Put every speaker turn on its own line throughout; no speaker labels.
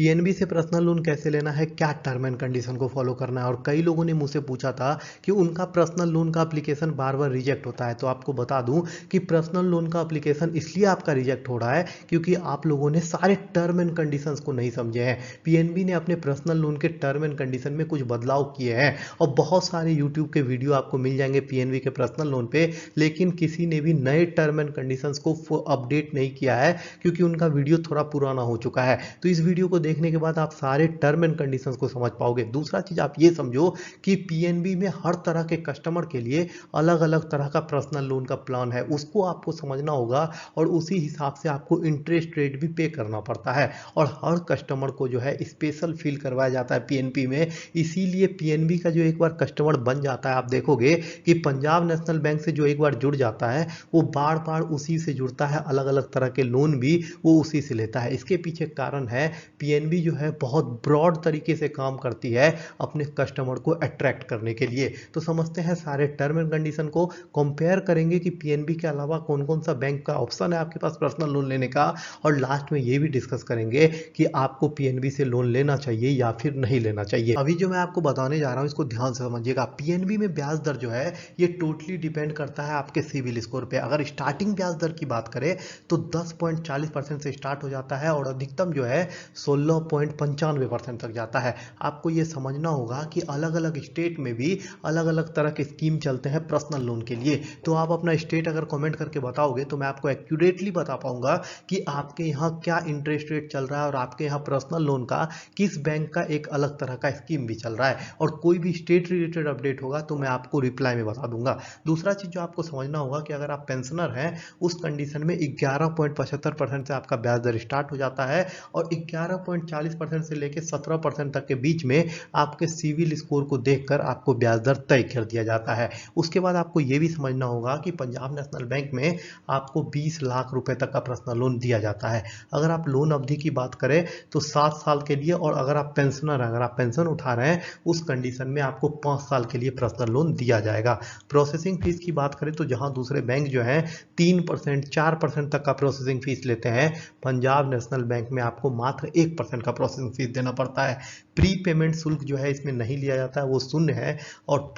PNB से personal loan कैसे लेना है, क्या टर्म एंड कंडीशन को फॉलो करना है। और कई लोगों ने मुझसे पूछा था कि उनका पर्सनल लोन का एप्लीकेशन बार बार रिजेक्ट होता है। तो आपको बता दूं कि पर्सनल लोन का एप्लीकेशन इसलिए आपका रिजेक्ट हो रहा है क्योंकि आप लोगों ने सारे टर्म एंड कंडीशंस को नहीं समझे हैं। पीएनबी ने अपने पर्सनल लोन के टर्म एंड कंडीशन में कुछ बदलाव किए हैं और बहुत सारे यूट्यूब के वीडियो आपको मिल जाएंगे पीएनबी के पर्सनल लोन पे, लेकिन किसी ने भी नए टर्म एंड कंडीशंस को अपडेट नहीं किया है क्योंकि उनका वीडियो थोड़ा पुराना हो चुका है। तो इस वीडियो को देखने के बाद आप सारे टर्म एंड कंडीशंस को समझ पाओगे। दूसरा चीज आप ये समझो कि पीएनबी में हर तरह के कस्टमर के लिए अलग अलग तरह का पर्सनल लोन का प्लान है, उसको आपको समझना होगा और उसी हिसाब से आपको इंटरेस्ट रेट भी पे करना पड़ता है। और हर कस्टमर को जो है स्पेशल फील करवाया जाता है पीएनबी में। इसीलिए पीएनबी का जो एक बार कस्टमर बन जाता है, आप देखोगे कि पंजाब नेशनल बैंक से जो एक बार जुड़ जाता है वो बार बार उसी से जुड़ता है, अलग अलग तरह के लोन भी वो उसी से लेता है। इसके पीछे कारण है पीएनबी जो है बहुत ब्रॉड तरीके से काम करती है अपने कस्टमर को अट्रैक्ट करने के लिए। तो समझते हैं सारे टर्म एंड कंडीशन को, कंपेयर करेंगे कि पीएनबी के अलावा कौन कौन सा बैंक का ऑप्शन है आपके पास पर्सनल लोन लेने का, और लास्ट में ये भी डिस्कस करेंगे कि आपको पीएनबी से लोन लेना चाहिए या फिर नहीं लेना चाहिए। अभी जो मैं आपको बताने जा रहा हूं इसको ध्यान से समझिएगा। पीएनबी में ब्याज दर जो है ये टोटली डिपेंड करता है आपके सिविल स्कोर पे। अगर स्टार्टिंग ब्याज दर की बात करें तो 10.40% से स्टार्ट हो जाता है और अधिकतम जो है 16.95% तक जाता है। आपको ये समझना होगा कि अलग अलग स्टेट में भी अलग अलग तरह के स्कीम चलते हैं पर्सनल लोन के लिए। तो आप अपना स्टेट अगर कमेंट करके बताओगे तो मैं आपको एक्यूरेटली बता पाऊंगा कि आपके यहाँ क्या इंटरेस्ट रेट चल रहा है और आपके यहाँ पर्सनल लोन का किस बैंक का एक अलग तरह का स्कीम भी चल रहा है। और कोई भी स्टेट रिलेटेड अपडेट होगा तो मैं आपको रिप्लाई में बता दूंगा। दूसरा चीज जो आपको समझना होगा कि अगर आप पेंशनर हैं उस कंडीशन में 11.75% से आपका ब्याज दर स्टार्ट हो जाता है और 11.40% से लेकर 17% तक के बीच में आपके सिविल स्कोर को देखकर आपको ब्याज दर तय कर दिया जाता है। उसके बाद आपको यह भी समझना होगा कि पंजाब नेशनल बैंक में आपको 20 लाख रुपए तक का पर्सनल लोन दिया जाता है। अगर आप लोन अवधि की बात करें तो 7 साल के लिए, और अगर आप पेंशनर हैं, अगर आप पेंशन उठा रहे हैं उस कंडीशन में आपको 5 साल के लिए पर्सनल लोन दिया जाएगा। प्रोसेसिंग फीस की बात करें तो जहां दूसरे बैंक जो है 3% 4% तक का प्रोसेसिंग फीस लेते हैं, पंजाब नेशनल बैंक में आपको मात्र 1% का प्रोसेसिंग फीस देना पड़ता है। प्री पेमेंट शुल्क जो है इसमें नहीं लिया जाता है, वो शून्य है। और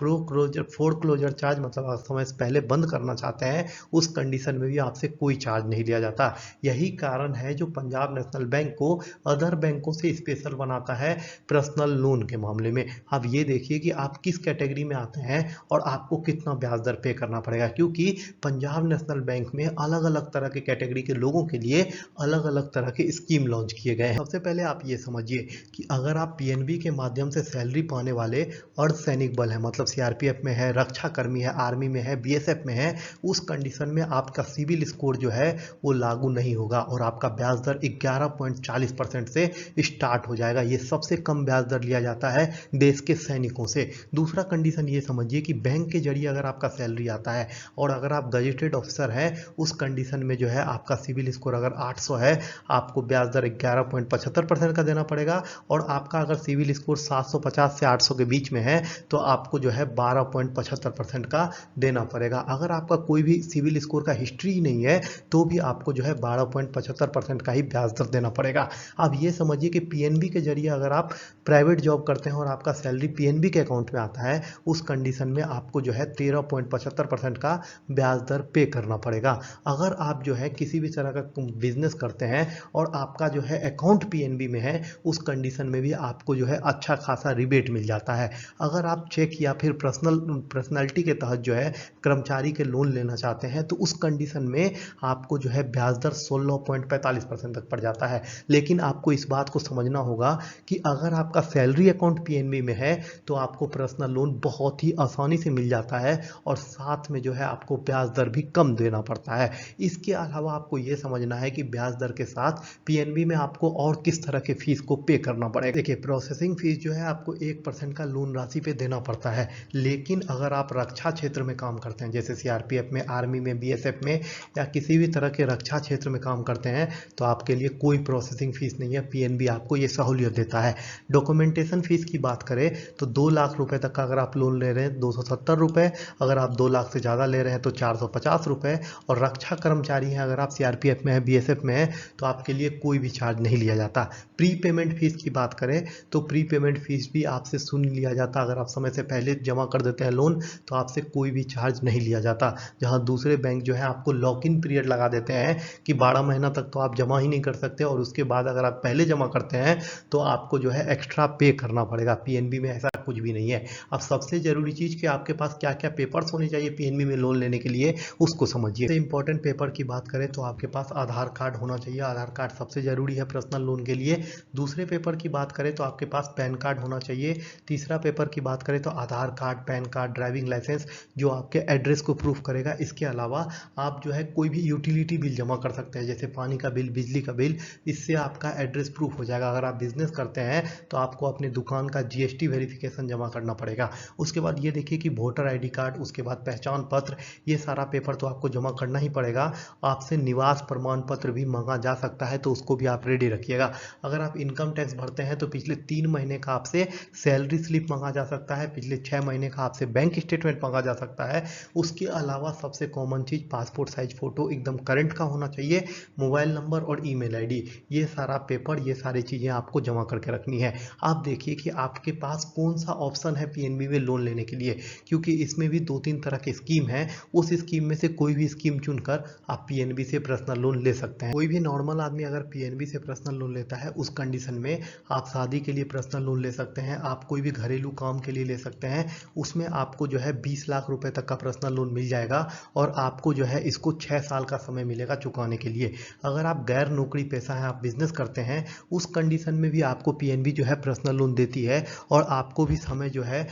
फोर क्लोजर चार्ज, मतलब आप समय से पहले बंद करना चाहते हैं उस कंडीशन में भी आपसे कोई चार्ज नहीं लिया जाता। यही कारण है जो पंजाब नेशनल बैंक को अदर बैंकों से स्पेशल बनाता है पर्सनल लोन के मामले में। अब ये देखिए कि आप किस कैटेगरी में आते हैं और आपको कितना ब्याज दर पे करना पड़ेगा, क्योंकि पंजाब नेशनल बैंक में अलग अलग तरह के कैटेगरी के लोगों के लिए अलग अलग तरह के स्कीम लॉन्च किए गए हैं। सबसे पहले आप ये समझिए कि अगर आप पीएनबी के माध्यम से सैलरी पाने वाले अर्धसैनिक बल है, मतलब सीआरपीएफ में है, रक्षा कर्मी है, आर्मी में है, बीएसएफ में है, उस कंडीशन में आपका सिविल स्कोर जो है वो लागू नहीं होगा और आपका ब्याज दर 11.40% से स्टार्ट हो जाएगा। ये सबसे कम ब्याज दर लिया जाता है देश के सैनिकों से। दूसरा कंडीशन ये समझिए कि बैंक के जरिए अगर आपका सैलरी आता है और अगर आप गजेटेड ऑफिसर हैं उस कंडीशन में जो है आपका सिविल स्कोर अगर 800 है, आपको ब्याज दर 11.75% का देना पड़ेगा। और आपका अगर सिविल स्कोर 750 से 800 के बीच में है तो आपको जो है 12.75% का देना पड़ेगा। अगर आपका कोई भी सिविल स्कोर का हिस्ट्री ही नहीं है तो भी आपको जो है 12.75% का ही ब्याज दर देना पड़ेगा। आप ये समझिए कि पीएनबी के जरिए अगर आप प्राइवेट जॉब करते हैं और आपका सैलरी पीएनबी के अकाउंट में आता है, उस कंडीशन में आपको जो है 13.75% का ब्याज दर पे करना पड़ेगा। अगर आप जो है किसी भी तरह का बिजनेस करते हैं और आपका जो है अकाउंट पीएनबी में है, उस कंडीशन में भी आपको जो है अच्छा खासा रिबेट मिल जाता है। अगर आप चेक या फिर पर्सनैलिटी के तहत जो है कर्मचारी के लोन लेना चाहते हैं तो उस कंडीशन में आपको जो है ब्याज दर 16.45% तक पड़ जाता है। लेकिन आपको इस बात को समझना होगा कि अगर आपका सैलरी अकाउंट पीएनबी में है तो आपको पर्सनल लोन बहुत ही आसानी से मिल जाता है और साथ में जो है आपको ब्याज दर भी कम देना पड़ता है। इसके अलावा आपको यह समझना है कि ब्याज दर के साथ पीएनबी में आपको और किस तरह के फीस को पे करना पड़ेगा। देखिए, प्रोसेसिंग फीस जो है आपको 1% का लोन राशि पे देना पड़ता है। लेकिन अगर आप रक्षा क्षेत्र में काम करते हैं, जैसे सीआरपीएफ में, आर्मी में, बीएसएफ में या किसी भी तरह के रक्षा क्षेत्र में काम करते हैं, तो आपके लिए कोई प्रोसेसिंग फीस नहीं है। पीएनबी आपको ये सहूलियत देता है। डॉक्यूमेंटेशन फीस की बात करें तो 2 लाख रुपए तक का अगर आप लोन ले रहे हैं 270 रुपए, अगर आप 2 लाख से ज़्यादा ले रहे हैं तो 450 रुपए, और रक्षा कर्मचारी हैं, अगर आप सीआरपीएफ में है, बीएसएफ में है, तो आपके लिए कोई भी चार्ज नहीं लिया जाता। प्री पेमेंट फीस की बात करें तो प्री पेमेंट फीस भी आपसे सुन लिया जाता। अगर आप समय से पहले जमा कर देते हैं लोन तो आपसे कोई भी चार्ज नहीं लिया जाता। जहां दूसरे बैंक जो है आपको लॉक इन पीरियड लगा देते हैं कि 12 महीना तक तो आप जमा ही नहीं कर सकते, और उसके बाद अगर आप पहले जमा करते हैं तो आपको जो है एक्स्ट्रा पे करना पड़ेगा। पीएनबी में ऐसा कुछ भी नहीं है। अब सबसे जरूरी चीज कि आपके पास क्या क्या पेपर्स होने चाहिए पीएनबी में लोन लेने के लिए, उसको समझिए। सबसे इंपॉर्टेंट पेपर की बात करें तो आपके पास आधार कार्ड होना चाहिए। आधार कार्ड सबसे जरूरी है पर्सनल लोन के लिए। दूसरे पेपर की बात करें तो आपके पास पैन कार्ड होना चाहिए। तीसरा पेपर की बात करें तो Aadhaar card, PAN card, driving licence जो आपके एड्रेस को प्रूफ करेगा। इसके अलावा आप जो है कोई भी यूटिलिटी बिल जमा कर सकते हैं, जैसे पानी का बिल, बिजली का बिल। इससे आपका एड्रेस प्रूफ हो जाएगा। अगर आप बिजनेस करते हैं तो आपको अपने दुकान का जीएसटी वेरिफिकेशन जमा करना पड़ेगा। उसके बाद ये देखिए कि वोटर आईडी कार्ड, उसके बाद पहचान पत्र, ये सारा पेपर तो आपको जमा करना ही पड़ेगा। आपसे निवास प्रमाण पत्र भी मांगा जा सकता है, तो उसको भी आप रेडी रखिएगा। अगर आप इनकम टैक्स भरते हैं तो पिछले 3 महीने का आपसे सैलरी स्लिप मांगा जा सकता है। पिछले 6 महीने का आपसे बैंक स्टेटमेंट मांगा जा सकता है। उसके अलावा सबसे कॉमन चीज पासपोर्ट साइज फोटो एकदम करंट का होना चाहिए, मोबाइल नंबर और ईमेल आईडी। ये सारा पेपर, ये सारी चीजें आपको जमा करके रखनी है। आप देखिए कि आपके पास कौन सा ऑप्शन है पीएनबी में लोन लेने के लिए, क्योंकि इसमें भी 2-3 तरह की स्कीम है। उस स्कीम में से कोई भी स्कीम चुनकर आप पीएनबी से पर्सनल लोन ले सकते हैं। कोई भी नॉर्मल आदमी अगर पीएनबी से पर्सनल लोन लेता है, उस कंडीशन में आप शादी के लिए पर्सनल लोन ले सकते हैं, आप कोई भी घरेलू काम के लिए ले सकते हैं। उसमें आपको जो है 20 लाख रुपए तक का पर्सनल लोन मिल जाएगा, और आपको जो है इसको 6 साल का समय मिलेगा चुकाने के लिए। अगर आप गैर नौकरी पेशा है, आप बिजनेस करते हैं, उस कंडीशन में भी आपको पीएनबी जो है पर्सनल लोन देती है, और आपको भी समय जो है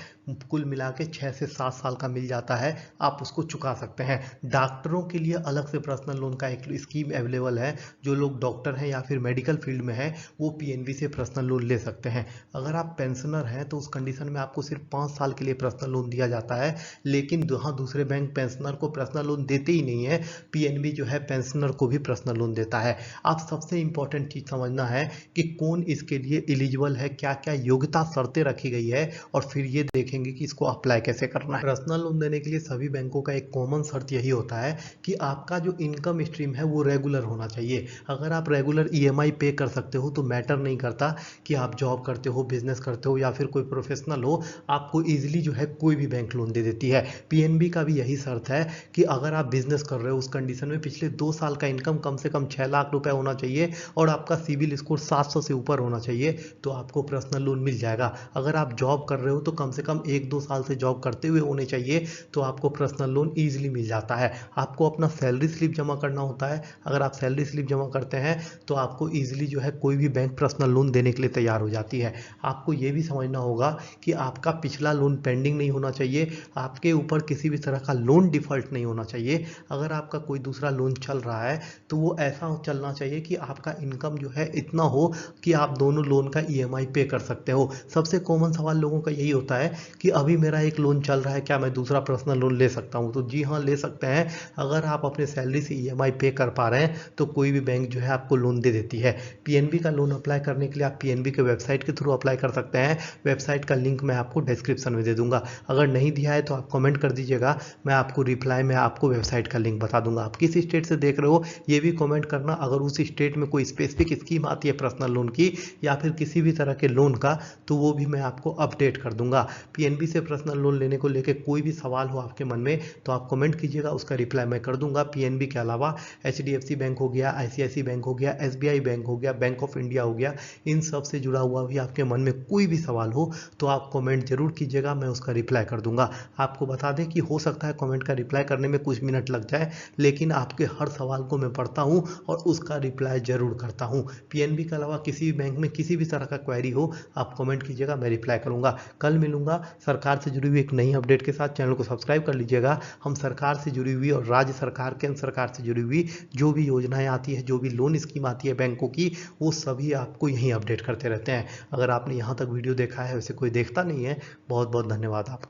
कुल मिला के 6 से 7 साल का मिल जाता है, आप उसको चुका सकते हैं। डॉक्टरों के लिए अलग से पर्सनल लोन का एक स्कीम अवेलेबल है। जो लोग डॉक्टर हैं या फिर मेडिकल फील्ड में हैं, वो पीएनबी से पर्सनल लोन ले सकते हैं। अगर आप पेंशनर हैं तो उस कंडीशन में आपको सिर्फ 5 साल के लिए पर्सनल लोन दिया जाता है, लेकिन हाँ, दूसरे बैंक पेंशनर को पर्सनल लोन देते ही नहीं है, पीएनबी जो है पेंशनर को भी पर्सनल लोन देता है। आप सबसे इंपॉर्टेंट चीज समझना है कि कौन इसके लिए एलिजिबल है, क्या क्या योग्यता शर्तें रखी गई है, और फिर ये देखेंगे कि इसको अप्लाई कैसे करना है। पर्सनल लोन देने के लिए सभी बैंकों का एक कॉमन शर्त यही होता है कि आपका जो इनकम स्ट्रीम है वो रेगुलर होना चाहिए। अगर आप रेगुलर ईएमआई पे कर सकते हो तो मैटर नहीं करता कि आप जॉब करते हो, बिजनेस करते हो या फिर कोई प्रोफेशनल हो, आपको इजीली जो है कोई भी बैंक लोन दे देती है। पीएनबी का भी यही शर्त है कि अगर आप बिजनेस कर रहे हो, उस कंडीशन में पिछले 2 साल का इनकम कम से कम 6 लाख रुपए होना चाहिए, और आपका सिविल स्कोर 700 से ऊपर होना चाहिए, तो आपको पर्सनल लोन मिल जाएगा। अगर आप जॉब कर रहे हो तो कम से कम 1-2 साल से जॉब करते हुए होने चाहिए, तो आपको पर्सनल लोन इजीली मिल जाता है। आपको अपना सैलरी स्लिप जमा करना होता है। अगर आप सैलरी स्लिप जमा करते हैं तो आपको इजीली जो है कोई भी बैंक पर्सनल लोन देने के लिए तैयार हो जाती है। आपको ये भी समझना होगा कि आपका पिछला लोन पेंडिंग नहीं होना चाहिए, आपके ऊपर किसी भी तरह का लोन डिफॉल्ट नहीं होना चाहिए। अगर आपका कोई दूसरा लोन चल रहा है तो वो ऐसा चलना चाहिए कि आपका इनकम जो है इतना हो कि आप दोनों लोन का ईएमआई पे कर सकते हो। सबसे कॉमन सवाल लोगों का यही होता है कि अभी मेरा एक लोन चल रहा है, क्या मैं दूसरा पर्सनल लोन ले सकता हूं? तो जी हाँ, ले सकते हैं। अगर आप अपने सैलरी से ईएमआई पे कर पा रहे हैं तो कोई भी बैंक जो है आपको लोन दे देती है। पीएनबी का लोन अप्लाई करने के लिए आप पीएनबी के वेबसाइट के थ्रू अप्लाई कर सकते हैं। वेबसाइट का लिंक मैं आपको डिस्क्रिप्शन में दे दूंगा। अगर नहीं दिया है तो आप कमेंट कर दीजिएगा, मैं आपको रिप्लाई में आपको वेबसाइट का लिंक बता दूंगा। आप किस स्टेट से देख रहे हो ये भी कमेंट करना। अगर उस स्टेट में कोई स्पेसिफिक स्कीम आती है पर्सनल लोन की या फिर किसी भी तरह के लोन का, तो वो भी मैं आपको अपडेट कर दूंगा। पीएनबी से पर्सनल लोन लेने को लेकर कोई भी सवाल हो आपके मन में तो आप कमेंट कीजिएगा, उसका रिप्लाई मैं कर दूंगा। पीएनबी के अलावा एचडीएफसी बैंक हो गया, आईसीआईसी बैंक हो गया, एसबीआई बैंक हो गया, बैंक ऑफ इंडिया हो गया, इन सब से जुड़ा हुआ भी आपके मन में कोई भी सवाल हो तो आप कमेंट जरूर कीजिएगा, मैं उसका रिप्लाई कर दूंगा। आपको बता दें कि हो सकता है कमेंट का रिप्लाई करने में कुछ मिनट लग जाए, लेकिन आपके हर सवाल को मैं पढ़ता हूं और उसका रिप्लाई जरूर करता हूं। पीएनबी के अलावा किसी भी बैंक में किसी भी तरह का क्वेरी हो आप कमेंट कीजिएगा, मैं रिप्लाई करूंगा। कल मिलूंगा सरकार से जुड़ी हुई एक नई अपडेट के साथ। चैनल को सब्सक्राइब कर लीजिएगा। हम सरकार से जुड़ी हुई और राज्य सरकार, केंद्र सरकार से जुड़ी हुई जो भी योजनाएं आती है, जो भी लोन स्कीम आती है बैंकों की, वो सभी आपको यहीं अपडेट करते रहते हैं। अगर आपने यहाँ तक वीडियो देखा है, वैसे कोई देखता नहीं है, बहुत बहुत धन्यवाद आपका।